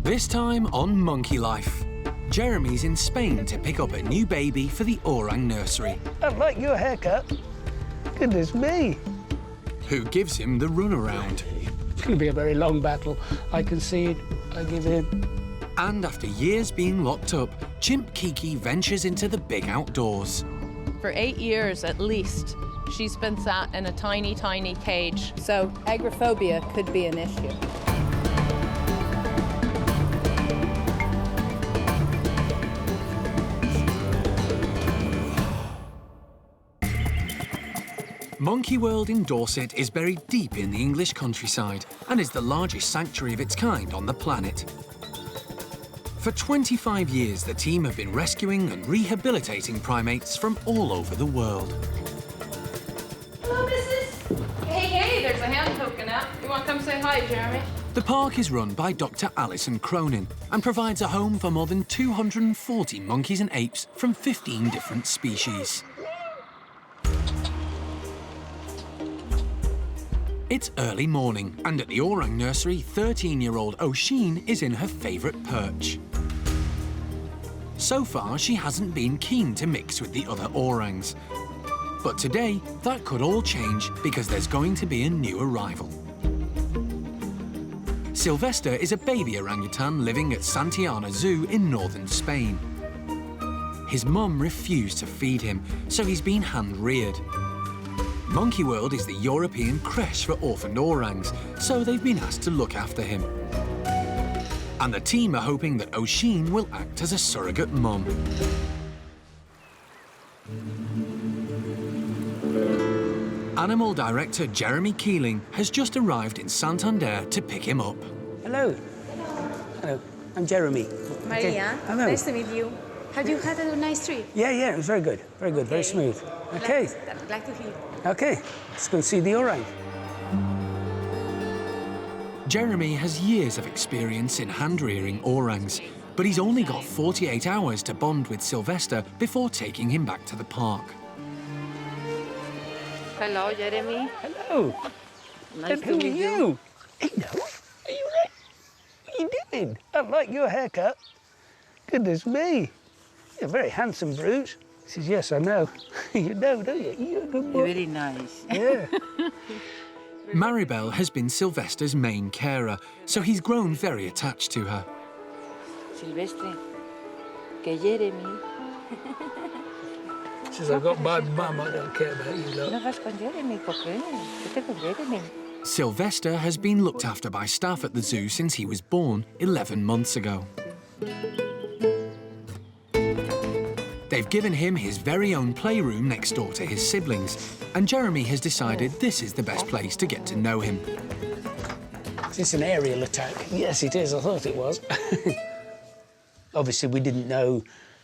This time on Monkey Life. Jeremy's in Spain to pick up a new baby for the Orang nursery. I like your haircut. Goodness me. Who gives him the runaround. It's going to be a very long battle. I concede. I give in. And after years being locked up, Chimp Kiki ventures into the big outdoors. For 8 years at least, she's been sat in a tiny, tiny cage. So agoraphobia could be an issue. Monkey World in Dorset is buried deep in the English countryside and is the largest sanctuary of its kind on the planet. For 25 years, the team have been rescuing and rehabilitating primates from all over the world. Hello, missus. Hey, there's a hand poking out. You want to come say hi, Jeremy? The park is run by Dr. Alison Cronin and provides a home for more than 240 monkeys and apes from 15 different species. It's early morning, and at the Orang nursery, 13-year-old Oisin is in her favourite perch. So far, she hasn't been keen to mix with the other orangs. But today, that could all change because there's going to be a new arrival. Sylvester is a baby orangutan living at Santillana Zoo in northern Spain. His mum refused to feed him, so he's been hand-reared. Monkey World is the European creche for orphaned orangs, so they've been asked to look after him. And the team are hoping that Oisin will act as a surrogate mum. Animal director Jeremy Keeling has just arrived in Santander to pick him up. Hello. Hello. I'm Jeremy. Maria, Okay. Hello. nice to meet you. Have you had a nice trip? Yeah, it was very good. Very good, very smooth. Okay. Glad to hear. Okay, let's go and see the orang. Jeremy has years of experience in hand-rearing orangs, but he's only got 48 hours to bond with Sylvester before taking him back to the park. Hello, Jeremy. Hello. Nice And to who are meet you? Hello. Are you right? What are you doing? I like your haircut. Goodness me. You're a very handsome brute. He says, yes, I know. You know, don't you? You're a good boy. You're very nice. Yeah. Maribel has been Sylvester's main carer, so he's grown very attached to her. Sylvester, que Jeremy. She says, I've got my mum, I don't care about you, No look. vas con Jeremy, ¿por qué? Vete con Jeremy. Sylvester has been looked after by staff at the zoo since he was born 11 months ago. They've given him his very own playroom next door to his siblings, and Jeremy has decided this is the best place to get to know him. Is this an aerial attack? Yes, it is. I thought it was. Obviously, we didn't know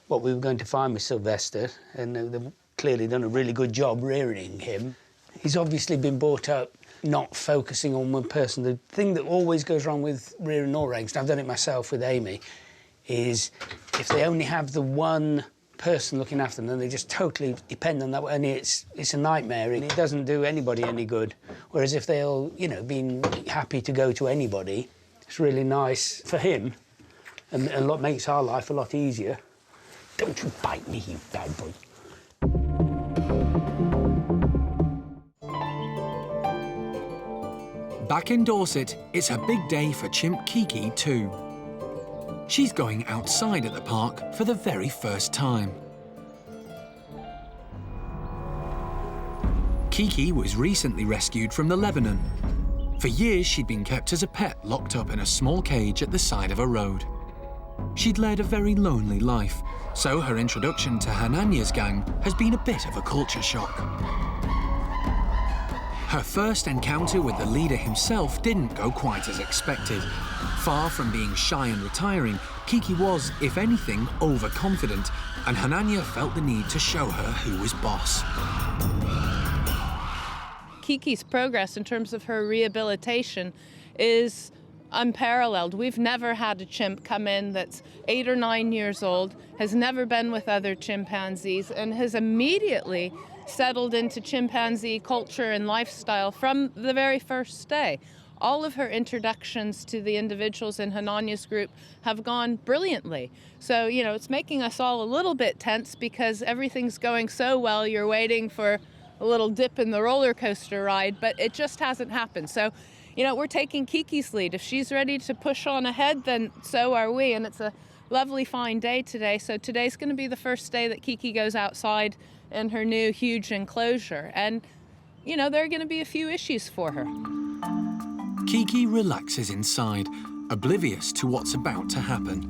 what we were going to find with Sylvester, and they've clearly done a really good job rearing him. He's obviously been brought up not focusing on one person. The thing that always goes wrong with rearing orangs, and I've done it myself with Amy, is if they only have the one person looking after them, then they just totally depend on that, and it's a nightmare, and it doesn't do anybody any good. Whereas if they'll, you know, been happy to go to anybody, it's really nice for him, and a lot makes our life a lot easier. Don't you bite me, you bad boy. Back in Dorset, it's a big day for Chimp Kiki too. She's going outside at the park for the very first time. Kiki was recently rescued from the Lebanon. For years, she'd been kept as a pet, locked up in a small cage at the side of a road. She'd led a very lonely life, so her introduction to Hananya's gang has been a bit of a culture shock. Her first encounter with the leader himself didn't go quite as expected. Far from being shy and retiring, Kiki was, if anything, overconfident, and Hananya felt the need to show her who was boss. Kiki's progress in terms of her rehabilitation is unparalleled. We've never had a chimp come in that's 8 or 9 years old, has never been with other chimpanzees, and has immediately settled into chimpanzee culture and lifestyle from the very first day. All of her introductions to the individuals in Hananya's group have gone brilliantly. So, you know, it's making us all a little bit tense because everything's going so well. You're waiting for a little dip in the roller coaster ride, but it just hasn't happened. So, you know, we're taking Kiki's lead. If she's ready to push on ahead, then so are we. And it's a lovely, fine day today. So today's going to be the first day that Kiki goes outside in her new huge enclosure. And, you know, there are going to be a few issues for her. Kiki relaxes inside, oblivious to what's about to happen.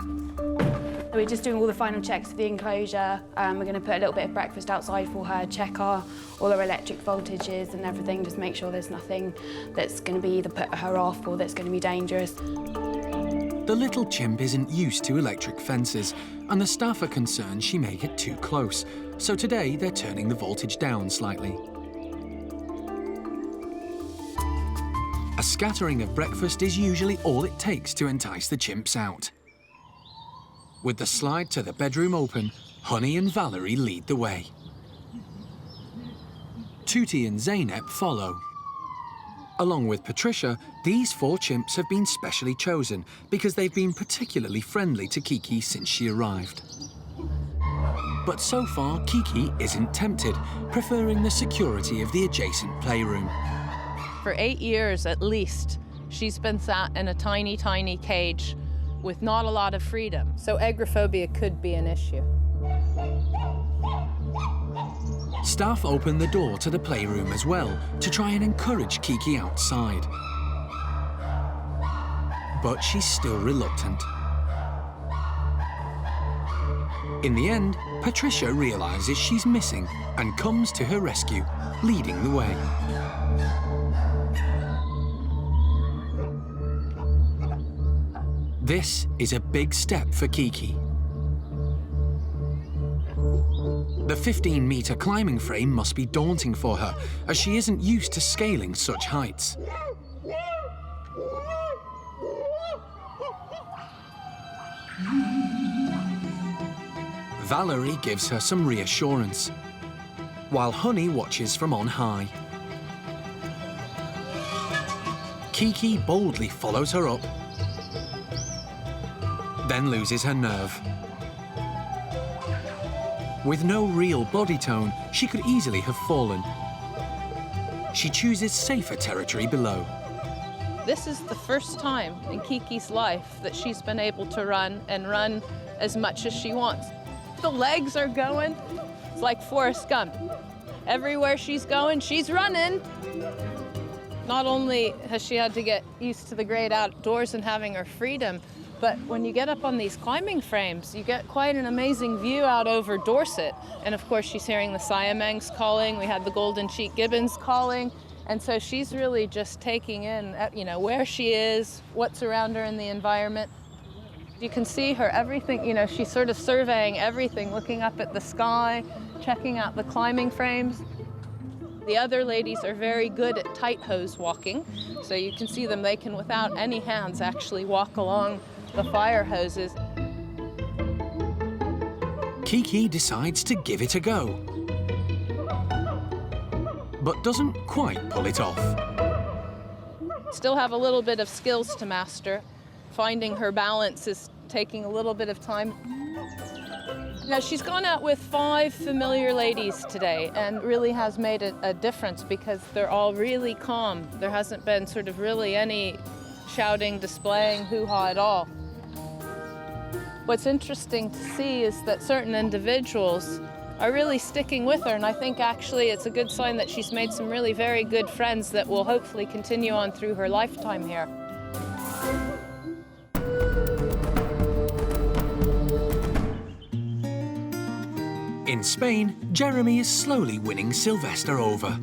We're just doing all the final checks for the enclosure. We're going to put a little bit of breakfast outside for her, check all her electric voltages and everything, just make sure there's nothing that's going to be either put her off or that's going to be dangerous. The little chimp isn't used to electric fences, and the staff are concerned she may get too close. So today they're turning the voltage down slightly. A scattering of breakfast is usually all it takes to entice the chimps out. With the slide to the bedroom open, Honey and Valerie lead the way. Tuti and Zeynep follow. Along with Patricia, these 4 chimps have been specially chosen because they've been particularly friendly to Kiki since she arrived. But so far, Kiki isn't tempted, preferring the security of the adjacent playroom. For 8 years at least, she's been sat in a tiny, tiny cage with not a lot of freedom. So agoraphobia could be an issue. Staff open the door to the playroom as well to try and encourage Kiki outside. But she's still reluctant. In the end, Patricia realizes she's missing and comes to her rescue, leading the way. This is a big step for Kiki. The 15-meter climbing frame must be daunting for her, as she isn't used to scaling such heights. Valerie gives her some reassurance, while Honey watches from on high. Kiki boldly follows her up, then loses her nerve. With no real body tone, she could easily have fallen. She chooses safer territory below. This is the first time in Kiki's life that she's been able to run and run as much as she wants. The legs are going. It's like Forrest Gump. Everywhere she's going, she's running. Not only has she had to get used to the great outdoors and having her freedom, but when you get up on these climbing frames, you get quite an amazing view out over Dorset. And of course, she's hearing the Siamangs calling. We had the golden cheek gibbons calling. And so she's really just taking in, you know, where she is, what's around her in the environment. You can see her, everything, you know, she's sort of surveying everything, looking up at the sky, checking out the climbing frames. The other ladies are very good at tight hose walking. So you can see them, they can, without any hands, actually walk along the fire hoses. Kiki decides to give it a go, but doesn't quite pull it off. Still have a little bit of skills to master. Finding her balance is taking a little bit of time. Now, she's gone out with 5 familiar ladies today and really has made a difference because they're all really calm. There hasn't been sort of really any shouting, displaying, hoo-ha at all. What's interesting to see is that certain individuals are really sticking with her, and I think actually it's a good sign that she's made some really very good friends that will hopefully continue on through her lifetime here. In Spain, Jeremy is slowly winning Sylvester over.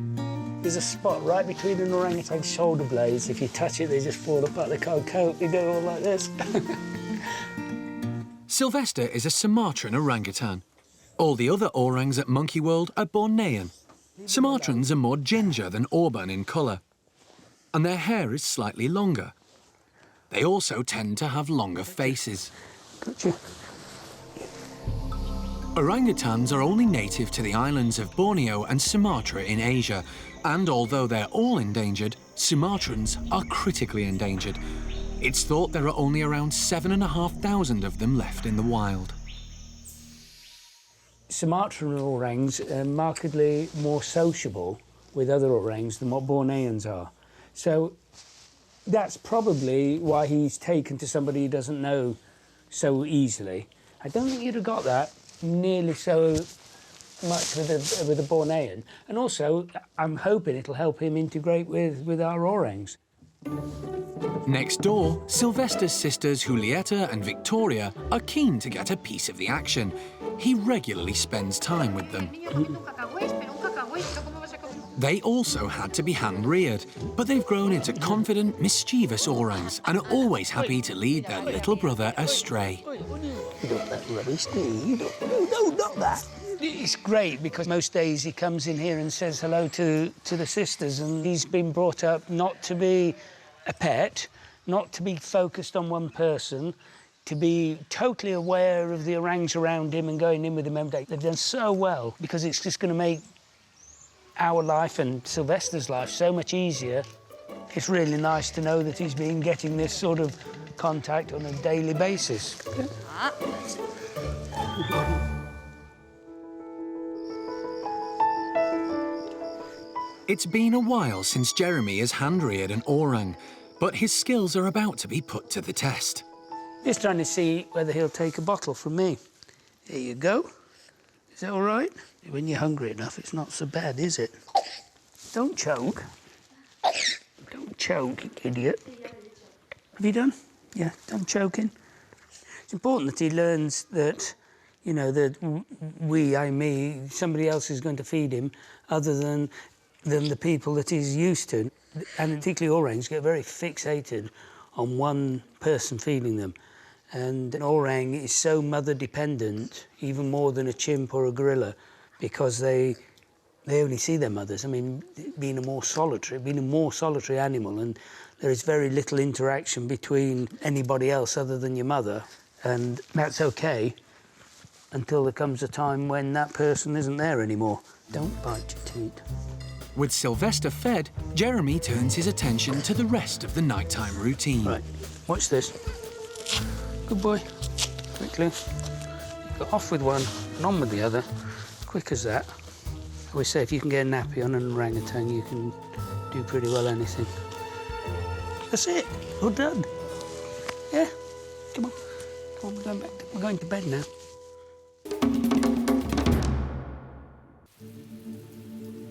There's a spot right between an orangutan's shoulder blades. If you touch it, they just fall apart. They can't cope. They go all like this. Sylvester is a Sumatran orangutan. All the other orangs at Monkey World are Bornean. Sumatrans are more ginger than auburn in colour, and their hair is slightly longer. They also tend to have longer faces. Got you. Orangutans are only native to the islands of Borneo and Sumatra in Asia, and although they're all endangered, Sumatrans are critically endangered. It's thought there are only around 7,500 of them left in the wild. Sumatran orangs are markedly more sociable with other orangs than what Borneans are. So that's probably why he's taken to somebody he doesn't know so easily. I don't think you'd have got that nearly so much with a Bornean. And also, I'm hoping it'll help him integrate with our orangs. Next door, Sylvester's sisters Julieta and Victoria are keen to get a piece of the action. He regularly spends time with them. They also had to be hand-reared, but they've grown into confident, mischievous orangs and are always happy to lead their little brother astray. You don't that rubbish, do you? No, not that. It's great because most days he comes in here and says hello to the sisters, and he's been brought up not to be a pet, not to be focused on one person, to be totally aware of the orangs around him and going in with them every day. They've done so well because it's just going to make our life and Sylvester's life so much easier. It's really nice to know that he's been getting this sort of contact on a daily basis. It's been a while since Jeremy has hand-reared an orang, but his skills are about to be put to the test. Just trying to see whether he'll take a bottle from me. There you go. Is that all right? When you're hungry enough, it's not so bad, is it? Don't choke. Don't choke, you idiot. Have you done? Yeah, done choking. It's important that he learns that, you know, that me, somebody else is going to feed him other than the people that he's used to. And particularly orangs get very fixated on one person feeding them. And an orang is so mother-dependent, even more than a chimp or a gorilla, because they only see their mothers. I mean, being a more solitary animal, and there is very little interaction between anybody else other than your mother, and that's okay until there comes a time when that person isn't there anymore. Don't bite your teeth. With Sylvester fed, Jeremy turns his attention to the rest of the nighttime routine. Right, watch this. Good boy. Quickly. Go off with one and on with the other. Quick as that. I always say if you can get a nappy on an orangutan, you can do pretty well anything. That's it. All done. Yeah. Come on. Come on, we're going back. We're going to bed now.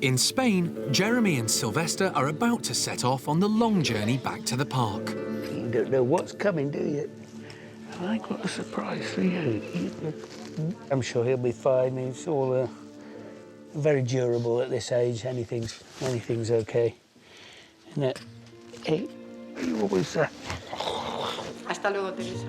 In Spain, Jeremy and Sylvester are about to set off on the long journey back to the park. You don't know what's coming, do you? I like what a surprise for you. I'm sure he'll be fine. He's all very durable at this age. Anything's okay. Isn't it? Hey, you always... Hasta luego, Teresa.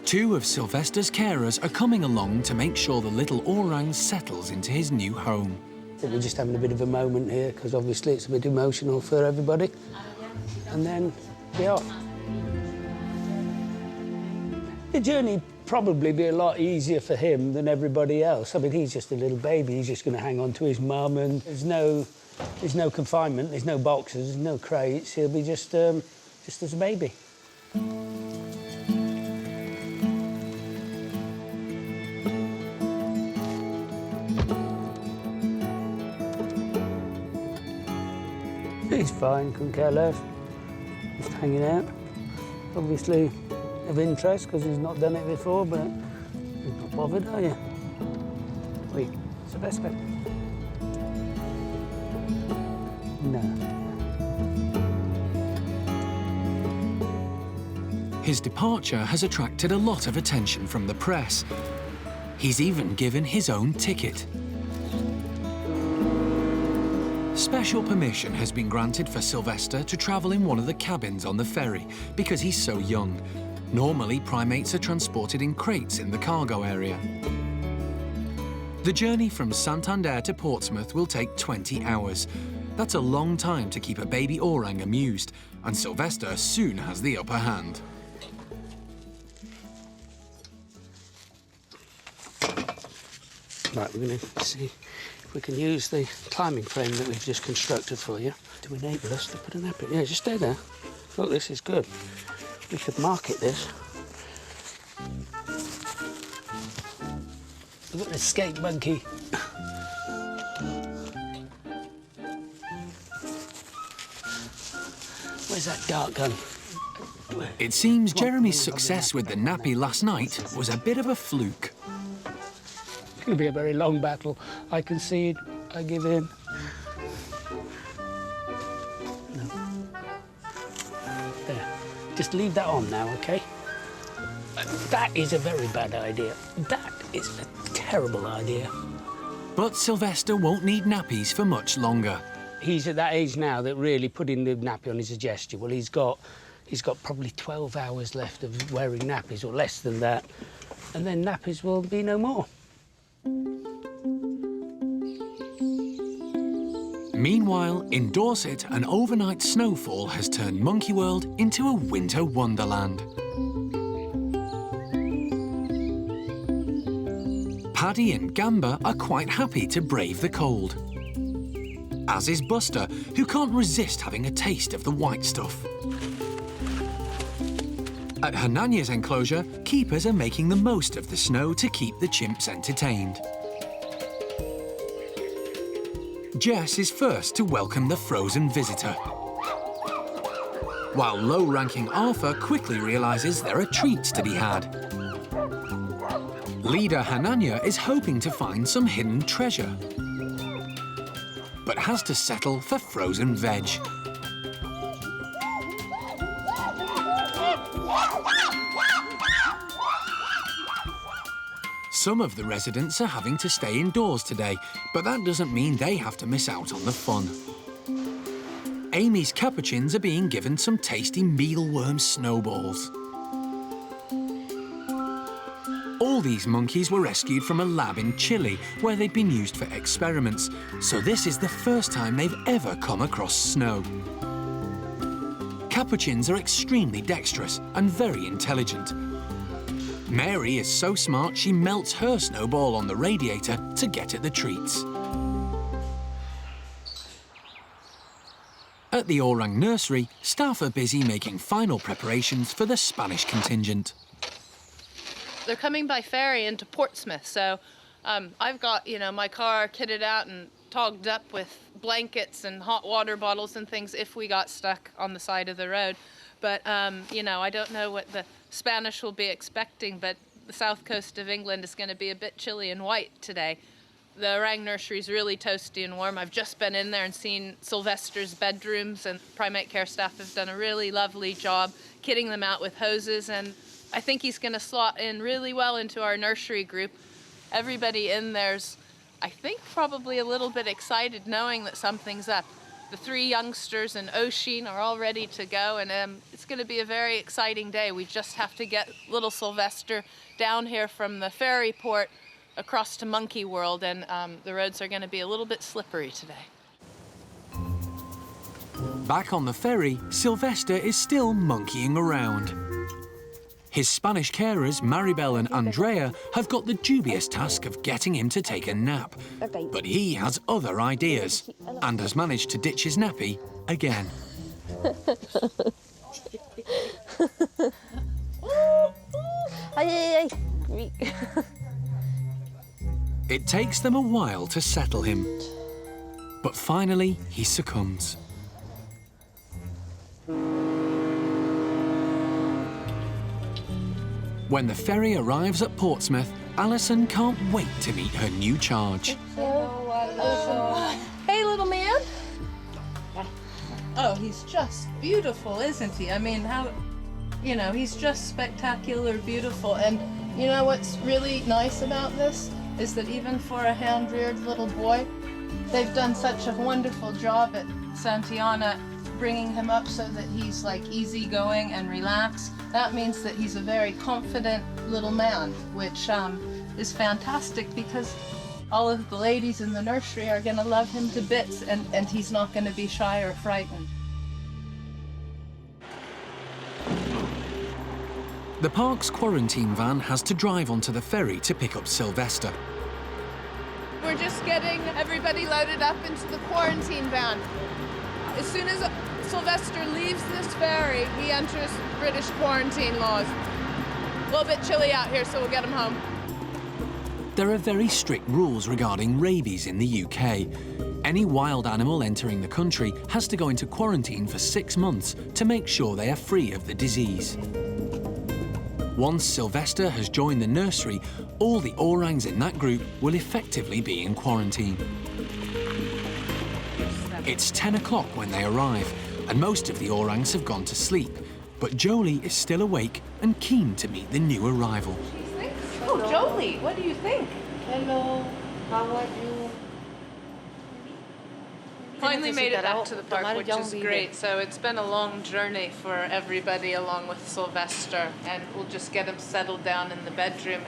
Two of Sylvester's carers are coming along to make sure the little orang settles into his new home. I think we're just having a bit of a moment here, because obviously it's a bit emotional for everybody. And then be off. The journey probably be a lot easier for him than everybody else. I mean, he's just a little baby. He's just going to hang on to his mum, and there's no confinement, there's no boxes, there's no crates. He'll be just as a baby. He's fine, couldn't care less. Just hanging out. Obviously of interest because he's not done it before, but you're not bothered, are you? Wait, Sylvester? No. His departure has attracted a lot of attention from the press. He's even given his own ticket. Special permission has been granted for Sylvester to travel in one of the cabins on the ferry because he's so young. Normally, primates are transported in crates in the cargo area. The journey from Santander to Portsmouth will take 20 hours. That's a long time to keep a baby orang amused, and Sylvester soon has the upper hand. Right, we're going to see if we can use the climbing frame that we've just constructed for you to enable us to put a nappy. Yeah, just stay there. Look, this is good. We could market this. We've got an escape monkey. Where's that dart gun? It seems Jeremy's success with the nappy last night was a bit of a fluke. It's going to be a very long battle. I concede. I give in. No. There. Just leave that on now, OK? That is a very bad idea. That is a terrible idea. But Sylvester won't need nappies for much longer. He's at that age now that really putting the nappy on is a gesture. Well, he's got probably 12 hours left of wearing nappies, or less than that, and then nappies will be no more. Meanwhile, in Dorset, an overnight snowfall has turned Monkey World into a winter wonderland. Paddy and Gamba are quite happy to brave the cold. As is Buster, who can't resist having a taste of the white stuff. At Hananya's enclosure, keepers are making the most of the snow to keep the chimps entertained. Jess is first to welcome the frozen visitor, while low-ranking Arthur quickly realises there are treats to be had. Leader Hananya is hoping to find some hidden treasure, but has to settle for frozen veg. Some of the residents are having to stay indoors today, but that doesn't mean they have to miss out on the fun. Amy's capuchins are being given some tasty mealworm snowballs. All these monkeys were rescued from a lab in Chile, where they'd been used for experiments, so this is the first time they've ever come across snow. Capuchins are extremely dexterous and very intelligent. Mary is so smart she melts her snowball on the radiator to get at the treats. At the Orang nursery, staff are busy making final preparations for the Spanish contingent. They're coming by ferry into Portsmouth, so I've got, my car kitted out and togged up with blankets and hot water bottles and things if we got stuck on the side of the road. But, I don't know what the Spanish will be expecting, but the south coast of England is going to be a bit chilly and white today. The Orang nursery is really toasty and warm. I've just been in there and seen Sylvester's bedrooms, and primate care staff have done a really lovely job kitting them out with hoses, and I think he's going to slot in really well into our nursery group. Everybody in there's, I think, probably a little bit excited knowing that something's up. The 3 youngsters and Oshin are all ready to go, and it's going to be a very exciting day. We just have to get little Sylvester down here from the ferry port across to Monkey World, and the roads are going to be a little bit slippery today. Back on the ferry, Sylvester is still monkeying around. His Spanish carers, Maribel and Andrea, have got the dubious task of getting him to take a nap. But he has other ideas and has managed to ditch his nappy again. It takes them a while to settle him, but finally he succumbs. When the ferry arrives at Portsmouth, Alison can't wait to meet her new charge. Hey, little man. Oh, he's just beautiful, isn't he? I mean, he's just spectacular, beautiful. And you know what's really nice about this is that even for a hand-reared little boy, they've done such a wonderful job at Santillana bringing him up so that he's like easygoing and relaxed. That means that he's a very confident little man, which is fantastic because all of the ladies in the nursery are going to love him to bits, and he's not going to be shy or frightened. The park's quarantine van has to drive onto the ferry to pick up Sylvester. We're just getting everybody loaded up into the quarantine van. As soon as Sylvester leaves this ferry, he enters British quarantine laws. A little bit chilly out here, so we'll get him home. There are very strict rules regarding rabies in the UK. Any wild animal entering the country has to go into quarantine for 6 months to make sure they are free of the disease. Once Sylvester has joined the nursery, all the orangs in that group will effectively be in quarantine. It's 10 o'clock when they arrive, and most of the orangs have gone to sleep, but Jolie is still awake and keen to meet the new arrival. Oh, Jolie, what do you think? Hello, how are you? Finally made it back to the park, which is great. So it's been a long journey for everybody along with Sylvester, and we'll just get him settled down in the bedroom.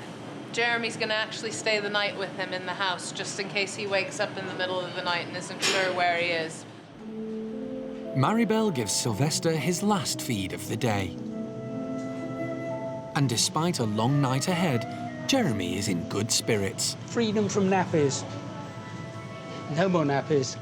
Jeremy's going to actually stay the night with him in the house, just in case he wakes up in the middle of the night and isn't sure where he is. Maribel gives Sylvester his last feed of the day. And despite a long night ahead, Jeremy is in good spirits. Freedom from nappies. No more nappies.